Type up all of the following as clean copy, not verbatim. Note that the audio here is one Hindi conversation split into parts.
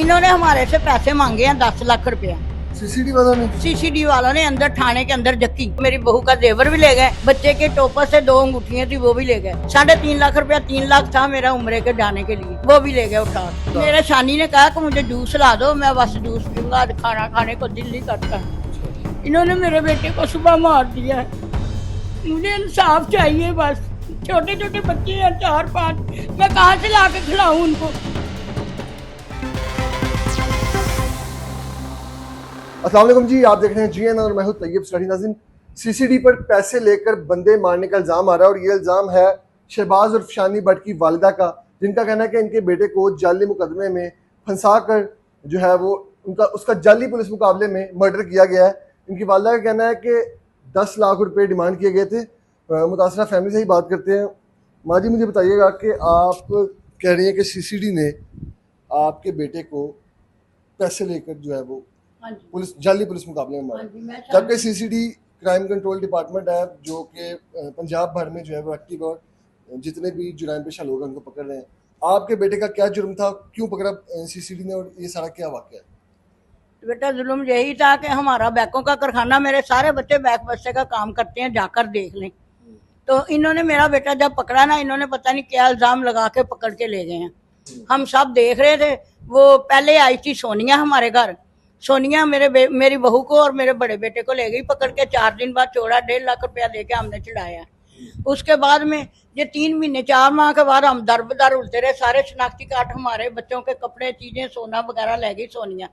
इन्होंने हमारे से पैसे मांगे हैं 10 लाख रुपया। सीसीडी वालों ने अंदर थाने के अंदर जक्की मेरी बहू का जेवर भी ले गए, बच्चे के टोपर से 2 अंगूठियां थी वो भी ले गए, 3.5 लाख रुपया 3 लाख था मेरा उम्रे के जाने के लिए, वो भी ले गए उठा। मेरे शानी ने कहा कि मुझे जूस ला दो, मैं बस जूस पीऊंगा, आज खाना खाने को दिल नहीं करता। इन्होंने मेरे बेटे को सुबह मार दिया है, मुझे इंसाफ चाहिए बस। छोटे छोटे बच्चे हैं 4-5, मैं कहाँ से ला के खिलाऊं उनको। अस्सलाम वालेकुम जी, आप देख रहे हैं जीएन और मैं हूं तैयब स्टडी नाज़रीन। सीसीडी पर पैसे लेकर बंदे मारने का इल्ज़ाम आ रहा है और ये इल्ज़ाम है शहबाज और शानी भट्ट की वालिदा का, जिनका कहना है कि इनके बेटे को जाली मुकदमे में फंसा कर जो है वो उसका जाली पुलिस मुकाबले में मर्डर किया गया है। इनकी वालिदा का कहना है कि 10 लाख रुपए डिमांड किए गए थे। मुतासरा फैमिली से ही बात करते हैं। माँ जी, मुझे बताइएगा कि आप कह रही हैं कि सीसीडी ने आपके बेटे को पैसे लेकर जो है वो पुलिस जाली पुलिस मुकाबले में मारा, जबकि सीसीडी क्राइम कंट्रोल डिपार्टमेंट है जो कि पंजाब भर में जो है वो एक्टिव और जितने भी जुर्म पेशा लोग हैं उनको पकड़ रहे हैं। आपके बेटे का क्या जुर्म था, क्यों पकड़ा सीसीडी ने, और ये सारा क्या वाकया है? बेटा जुल्म यही था कि हमारा बैकों का कारखाना, मेरे सारे बच्चे बैक बस्ते का काम करते हैं, जाकर देख लें। तो इन्होंने मेरा बेटा जब पकड़ा ना, इन्होंने पता नहीं क्या इल्जाम लगा के पकड़ के ले गए हैं। हम सब देख रहे थे। वो पहले आई थी सोनिया हमारे घर, सोनिया मेरी बहू को और मेरे बड़े बेटे को ले गई पकड़ के, 4 दिन बाद छोड़ा, 1.5 लाख रुपया देके हमने चढ़ाया। उसके बाद में ये 3 महीने 4 माह के बाद हम दर बदर उलते रहे, सारे शनाख्ती कार्ड, हमारे बच्चों के कपड़े, चीजें, सोना वगैरह ले गई सोनिया।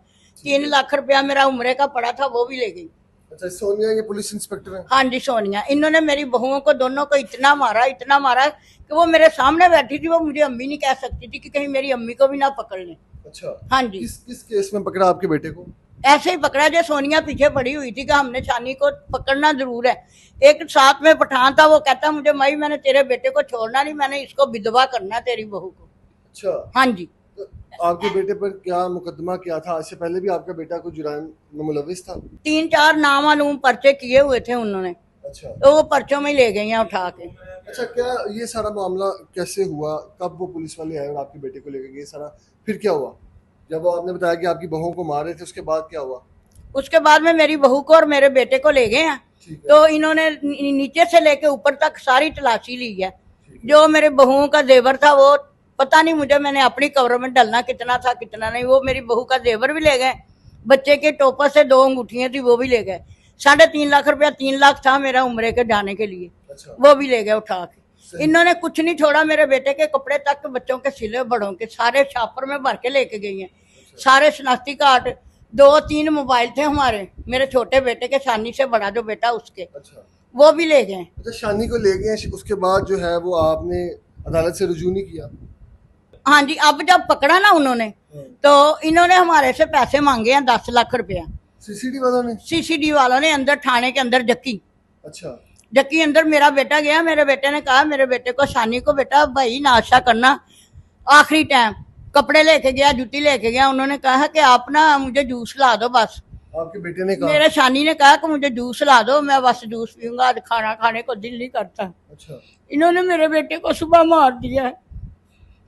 3 लाख रुपया मेरा उम्रे का पड़ा था वो भी ले गई। अच्छा, सोनिया ये पुलिस इंस्पेक्टर है? हाँ जी, सोनिया। इन्होंने मेरी बहुओं को दोनों को इतना मारा कि वो मेरे सामने बैठी थी, वो मुझे अम्मी नहीं कह सकती थी कि कहीं मेरी अम्मी को भी ना पकड़ लें। अच्छा, हाँ जी। किस केस में पकड़ा आपके बेटे को? ऐसे ही पकड़ा जो सोनिया पीछे पड़ी हुई थी कि हमने शानी को पकड़ना जरूर है। एक साथ में पठान था, वो कहता मुझे मई मैंने तेरे बेटे को छोड़ना नहीं, मैंने इसको विधवा करना तेरी बहू को। अच्छा, हाँ जी। तो आपके बेटे पर क्या मुकदमा क्या था? इससे पहले भी आपका बेटा कोई जुर्म में मुलविस था? 3-4 नामालूम पर्चे किए हुए थे उन्होंने। अच्छा, तो वो पर्चों में ही ले गई हैं उठा के। अच्छा, क्या ये सारा मामला कैसे हुआ? कब वो पुलिस वाले आए और आपके बेटे को लेकर गए? सारा फिर क्या हुआ? जब वो आपने बताया कि आपकी बहू को मार रहे थे, उसके बाद क्या हुआ? उसके बाद में मेरी बहू को और मेरे बेटे को ले गए हैं। तो इन्होंने नीचे से लेके ऊपर तक सारी तलाशी ली है। जो मेरे बहुओं का जेवर था वो पता नहीं मुझे, मैंने अपनी कवर में डालना कितना था कितना नहीं। वो मेरी बहू का जेवर भी ले गए, बच्चे के टोपर से 2 अंगूठियां थी वो भी ले गए, 3.5 लाख रुपया 3 लाख था मेरा उम्रे के जाने के लिए। अच्छा। वो भी ले गए उठा के। इन्होंने कुछ नहीं छोड़ा, मेरे बेटे के कपड़े तक, बच्चों के सिले बड़ों के सारे छापर में भर के लेके गई हैं। सारे शनाख्ती कार्ड, 2-3 मोबाइल थे हमारे, मेरे छोटे बेटे के, शानी से बड़ा जो बेटा उसके। अच्छा। वो भी ले गए। अच्छा, शानी को ले गए, उसके बाद जो है वो आपने अदालत से रुजू नहीं किया? हाँ जी। अब जब पकड़ा ना उन्होंने, तो इन्होंने हमारे से पैसे मांगे हैं 10 लाख रुपया। सीसीडी वालों ने? सीसीडी वालों ने अंदर थाने के अंदर जक्की। अच्छा। जक्की अंदर मेरा बेटा गया, मेरे बेटे ने कहा मेरे बेटे को, शानी को, बेटा भाई नाश्ता करना, आखिरी टाइम कपड़े लेके गया, जूती लेके गया। उन्होंने कहा कि आप ना मुझे जूस ला दो बस। आपके बेटे ने कहा? मेरे शानी ने कहा कि मुझे जूस ला दो, मैं बस जूस पीऊंगा, आज खाना खाने को दिल नहीं करता। अच्छा। इन्होंने मेरे बेटे को सुबह मार दिया है,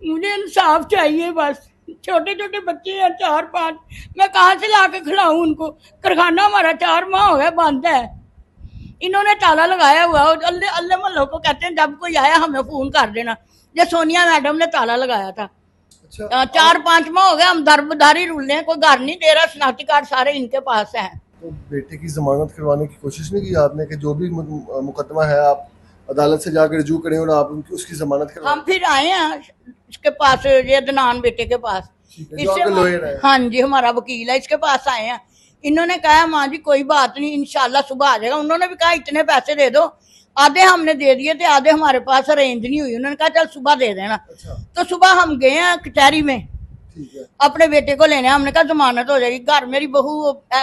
मुझे इंसाफ चाहिए बस। छोटे छोटे बच्चे हैं 4-5, मैं कहाँ से ला के खिलाऊं उनको। कारखाना हमारा 4 माह हो गया बंद है। इन्होंने ताला लगाया हुआ, अल्ले मोहल्लों को कहते हैं जब कोई आया हमें फोन कर देना। ये सोनिया मैडम ने ताला लगाया था। अच्छा। 4-5 माह हो गया हम दरबदारी रूल हैं, कोई घर नहीं दे रहा, शनाख्ती कार्ड सारे इनके पास है। तो बेटे की जमानत करवाने की कोशिश नहीं की आपने कि जो भी मुकदमा है आप अदालत से जाकर रजू करें और आप उसकी जमानत करवाएं? हम फिर आए हैं इसके पास, ये दनान बेटे के पास। हाँ जी, हमारा वकील है, इसके पास आए हैं। इन्होंने कहा माँ जी कोई बात नहीं, इंशाल्लाह सुबह आ जाएगा। उन्होंने भी कहा इतने पैसे दे दो, आधे हमने दे दिए थे, आधे हमारे पास अरेंज नहीं हुई। उन्होंने कहा चल सुबह दे देना। अच्छा। तो सुबह हम गए हैं कचहरी में अपने बेटे को लेने। हमने कहा जमानत हो जाएगी। घर मेरी बहू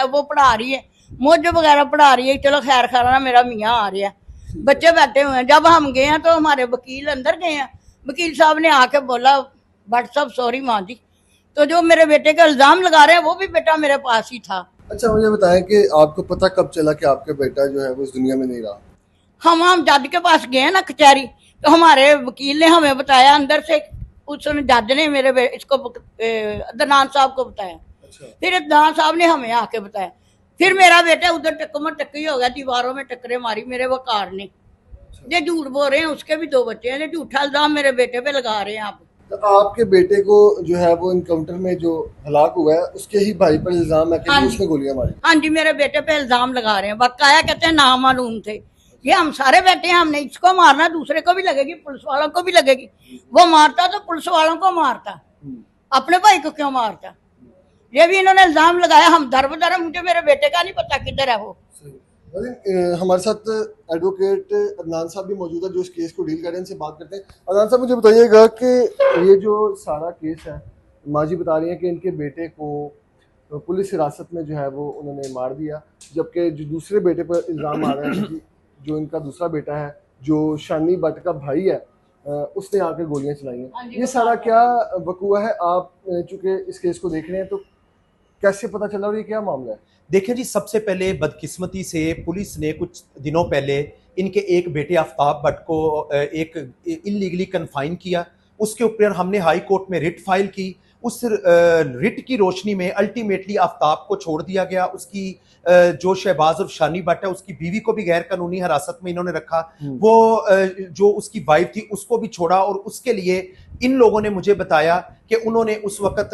वो पढ़ा रही है, मौज वगैरह पढ़ा रही है, चलो खैर खाना मेरा मियाँ आ रहा है, बच्चे बैठे हुए हैं। जब हम गए हैं तो हमारे वकील अंदर गए हैं, वकील साहब ने आके बोला बट साहब सॉरी माँ जी। तो जो मेरे बेटे का इल्जाम लगा रहे हैं वो भी बेटा मेरे पास ही था। अच्छा, मुझे बताएं कि आपको पता कब चला कि आपका बेटा जो है वो इस दुनिया में नहीं रहा? हम जज के पास गए ना कचहरी, तो हमारे वकील ने हमें बताया अंदर से, उसने जज ने इसको अदनान साहब को बताया। अच्छा। फिर अदनान साहब ने हमें आके बताया। फिर मेरा बेटा उधर टक्कर टक्की हो गया, दीवारों में टक्करें मारी मेरे वकार ने। ये झूठ बोल रहे हैं, उसके भी 2 बच्चे हैं, झूठा इल्जाम मेरे बेटे पे लगा रहे हैं आप। तो आपके बेटे को जो है वो इनकाउंटर में जो हलाक हुआ है उसके ही भाई पर इल्जाम है कि हाँ उसने गोलियां मारी। हाँ जी, मेरे बेटे पे इल्जाम लगा रहे हैं, बकाया कहते हैं नामालूम थे। ये हम सारे बैठे हैं, हमने इसको मारना, दूसरे को भी लगेगी, पुलिस वालों को भी लगेगी। वो मारता तो पुलिस वालों को मारता, अपने भाई को क्यों मारता? ये भी इन्होंने इल्जाम लगाया। हम दर बदर, मुझे मेरे बेटे का नहीं पता किधर है वो। हमारे साथ एडवोकेट अदनान साहब भी मौजूद है जो इस केस को डील कर रहे हैं, इनसे बात करते हैं। अदनान साहब, मुझे बताइएगा कि ये जो सारा केस है, माँ जी बता रही हैं कि इनके बेटे को पुलिस हिरासत में जो है वो उन्होंने मार दिया, जबकि जो दूसरे बेटे पर इल्ज़ाम आ रहा है कि जो इनका दूसरा बेटा है जो शानी भट्ट का भाई है, उसने आकर गोलियां चलाई हैं। ये सारा क्या वकूआ है? आप चूंकि इस केस को देख रहे हैं तो कैसे पता चला और ये क्या मामला है? देखिए जी, सबसे पहले बदकिस्मती से पुलिस ने कुछ दिनों पहले इनके एक बेटे आफ्ताब भट्ट को एक इलीगली कन्फाइन किया। उसके ऊपर हमने हाई कोर्ट में रिट फाइल की। उस रिट की रोशनी में अल्टीमेटली आफ्ताब को छोड़ दिया गया। उसकी जो शहबाज और शानी भट्ट है उसकी बीवी को भी गैर कानूनी हिरासत में इन्होंने रखा। वो जो उसकी वाइफ थी उसको भी छोड़ा, और उसके लिए इन लोगों ने मुझे बताया कि उन्होंने उस वक्त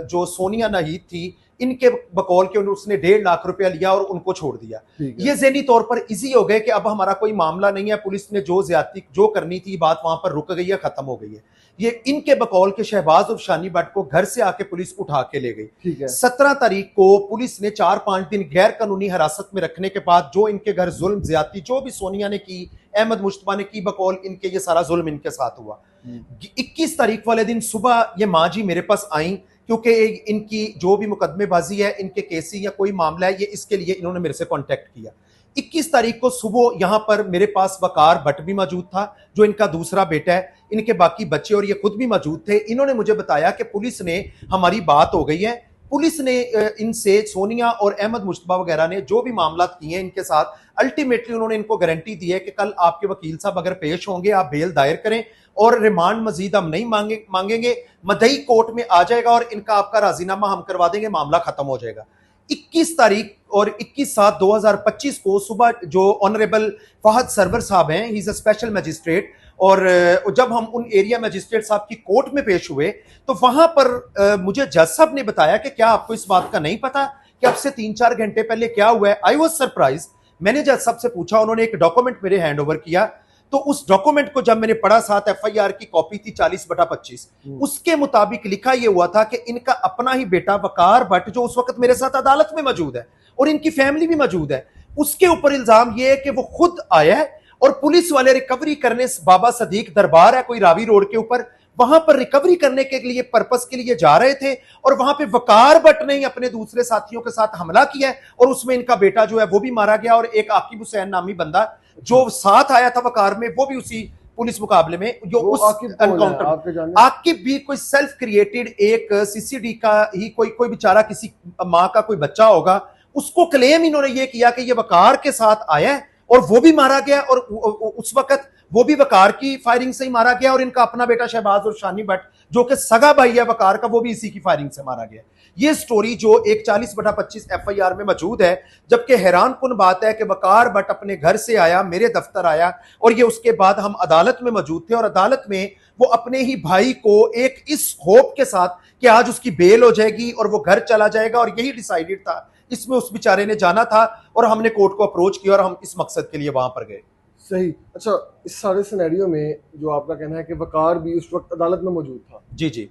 जो सोनिया नाहिद थी, इनके बकौल के उसने 1.5 लाख रुपया लिया और उनको छोड़ दिया। ये ज़हनी तौर पर इजी हो गए कि अब हमारा कोई मामला नहीं है, पुलिस ने जो ज्यादती जो करनी थी बात वहां पर रुक गई है, खत्म हो गई है। ये इनके बकौल के शहबाज और शानी भट्ट को घर से आके पुलिस उठा के ले गई। 17 तारीख को पुलिस ने 4-5 दिन गैर कानूनी हिरासत में रखने के बाद जो इनके घर जुल्म ज्यादती जो भी सोनिया ने की, अहमद मुश्तबा ने की, बकौल इनके, ये सारा जुल्म इनके साथ हुआ। 21 तारीख वाले दिन सुबह ये माँ जी मेरे पास आई, क्योंकि इनकी जो भी मुकदमेबाजी है, इनके केसी या कोई मामला है, ये इसके लिए इन्होंने मेरे से कांटेक्ट किया। 21 तारीख को सुबह यहां पर मेरे पास वकार भट्ट भी मौजूद था जो इनका दूसरा बेटा है, इनके बाकी बच्चे और ये खुद भी मौजूद थे। इन्होंने मुझे बताया कि पुलिस ने, हमारी बात हो गई है, पुलिस ने इनसे, सोनिया और अहमद मुश्तबा वगैरह ने जो भी मामला किए हैं इनके साथ, अल्टीमेटली उन्होंने इनको गारंटी दी है कि कल आपके वकील साहब अगर पेश होंगे आप बेल दायर करें और रिमांड मजीद हम नहीं मांगेंगे, मदई कोर्ट में आ जाएगा और इनका आपका राजीनामा हम करवा देंगे, मामला खत्म हो जाएगा। 21 तारीख और 21/7/2025 को सुबह जो ऑनरेबल फहद सरवर साहब हैं, he is a special magistrate, और जब हम उन एरिया मजिस्ट्रेट साहब की कोर्ट में पेश हुए तो वहां पर मुझे जज साहब ने बताया कि क्या आपको इस बात का नहीं पता कि अब से 3-4 घंटे पहले क्या हुआ है? I was surprise. मैंने जज साहब से पूछा, उन्होंने एक डॉक्यूमेंट मेरे हैंड ओवर किया, तो उस डॉक्यूमेंट को जब मैंने पढ़ा, साथ FIR की कॉपी थी 40/25, उसके मुताबिक लिखा यह हुआ था कि इनका अपना ही बेटा वकार भट्ट, जो उस वक्त मेरे साथ अदालत में मौजूद है और इनकी फैमिली भी मौजूद है, उसके ऊपर इल्जाम यह है कि वो खुद आया है और पुलिस वाले रिकवरी करने, बाबा सदीक दरबार है कोई रावी रोड के ऊपर, वहां पर रिकवरी करने के लिए, पर्पस के लिए जा रहे थे, और वहां पे वकार भट्ट ने अपने दूसरे साथियों के साथ हमला किया और उसमें इनका बेटा जो है वो भी मारा गया, और एक आकिब हुसैन नामी बंदा जो साथ आया था वकार में, वो भी उसी पुलिस मुकाबले में जो उस एनकाउंटर, आकिब भी कोई सेल्फ क्रिएटेड एक CCD का ही कोई बेचारा किसी माँ का कोई बच्चा होगा, उसको क्लेम इन्होंने ये किया कि ये वकार के साथ आया है और वो भी मारा गया, और उस वक्त वो भी वकार की फायरिंग से ही मारा गया, और इनका अपना बेटा शहबाज और शानी भट्ट जो कि सगा भाई है वकार का, वो भी इसी की फायरिंग से मारा गया। ये स्टोरी जो एक 40/25 FIR में मौजूद है, जबकि हैरान कुन बात है कि वकार भट्ट अपने घर से आया, मेरे दफ्तर आया, और ये उसके बाद हम अदालत में मौजूद थे, और अदालत में वो अपने ही भाई को एक इस होप के साथ कि आज उसकी बेल हो जाएगी और वो घर चला जाएगा, और यही डिसाइडेड था, इसमें उस बेचारे ने जाना था, और हमने कोर्ट को अप्रोच किया और हम इस मकसद के लिए वहां पर गए। सही। अच्छा, इस सारे सिनेरियो में जो आपका कहना है कि वकार भी उस वक्त अदालत में मौजूद था? जी जी,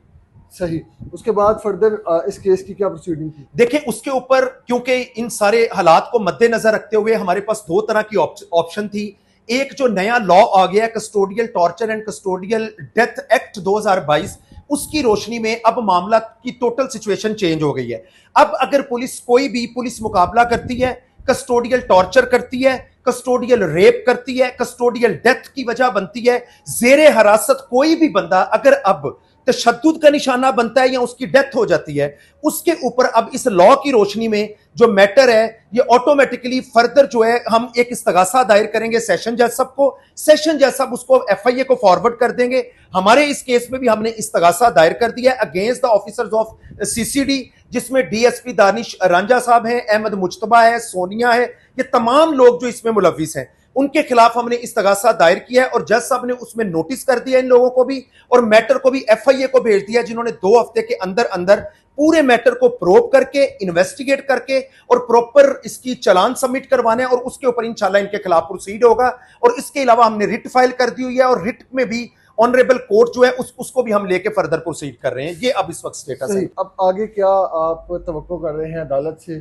सही। उसके बाद फर्दर इस केस की क्या प्रोसीडिंग थी? देखें, उसके ऊपर क्योंकि इन सारे हालात को मद्देनजर रखते हुए हमारे पास 2 तरह की ऑप्शन थी। एक जो नया लॉ आ गया, custodial torture and custodial death act 2022, उसकी रोशनी में अब मामला की टोटल सिचुएशन चेंज हो गई है। अब अगर पुलिस कोई भी पुलिस मुकाबला करती है, कस्टोडियल टॉर्चर करती है, कस्टोडियल रेप करती है, कस्टोडियल डेथ की वजह बनती है, जेरे हिरासत कोई भी बंदा अगर अब तशद्दुद का निशाना बनता है या उसकी डेथ हो जाती है, उसके ऊपर अब इस लॉ की रोशनी में जो मैटर है ये ऑटोमेटिकली फर्दर जो है हम एक इस्तगासा दायर करेंगे सेशन जज साहब को, सेशन जज साहब उसको एफआईए को फॉरवर्ड कर देंगे। हमारे इस केस में भी हमने इस्तगासा दायर कर दिया है against the officers of CCD, जिसमें डीएसपी दानिश रांझा साहब हैं, अहमद मुज्तबा है, सोनिया है, ये तमाम लोग जो इसमें मुलविस हैं उनके खिलाफ हमने इस्तगासा दायर किया है और जज साहब ने उसमें नोटिस कर दिया इन लोगों को भी और मैटर को भी एफआईए को भेज दिया, जिन्होंने 2 हफ्ते के अंदर अंदर पूरे मैटर को प्रोब करके इन्वेस्टिगेट करके और प्रॉपर इसकी चालान सबमिट करवाना है और उसके ऊपर इंशाल्लाह इनके खिलाफ प्रोसीड होगा। और इसके अलावा हमने रिट फाइल कर दी हुई है और रिट में भी ऑनरेबल कोर्ट जो है उसको भी हम लेके फर्दर प्रोसीड कर रहे हैं। ये अब इस वक्त स्टेटस है। अब आगे क्या आप तवक्को कर रहे हैं अदालत से,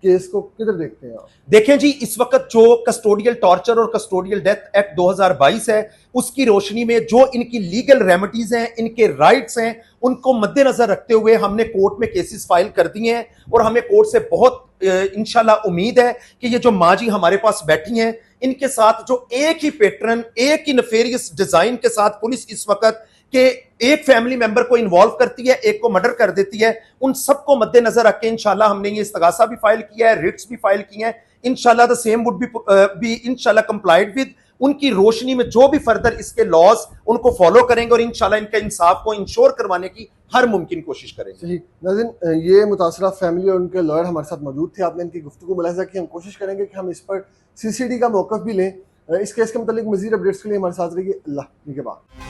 केस को किधर देखते हैं आप? देखें जी, इस वक्त जो कस्टोडियल टॉर्चर और कस्टोडियल डेथ एक्ट 2022 है उसकी रोशनी में जो इनकी लीगल रेमेडीज हैं, इनके राइट्स हैं, उनको मद्देनजर रखते हुए हमने कोर्ट में केसेस फाइल कर दिए हैं और हमें कोर्ट से बहुत इंशाल्लाह उम्मीद है कि ये जो माँ जी हमारे पास बैठी हैं इनके साथ जो एक ही पैटर्न, एक ही नफेरियस डिजाइन के साथ पुलिस इस वक्त कि एक फैमिली मेंबर को इन्वॉल्व करती है, एक को मर्डर कर देती है, उन सबको मद्देनजर रख के इंशाल्लाह हमने ये इस्तगासा भी फाइल किया है, रिट्स भी फाइल किए हैं। इंशाल्लाह द सेम वुड बी इंशाल्लाह कंप्लाइड विद। उनकी रोशनी में जो भी फर्दर इसके लॉज उनको फॉलो करेंगे और इंशाल्लाह इनके इंसाफ को इंश्योर करवाने की हर मुमकिन कोशिश करेंगे। सही नाज़रीन, ये मुतासरा फैमिली और उनके लॉयर हमारे साथ मौजूद थे। आपने इनकी गुफ्तगू मुलाहिजा की। हम कोशिश करेंगे कि हम इस पर सीसीडी का मौक़िफ़ भी लें। इस केस के मतलब मज़ीद अपडेट्स के लिए हमारे साथ रहिए। अल्लाह के बाद।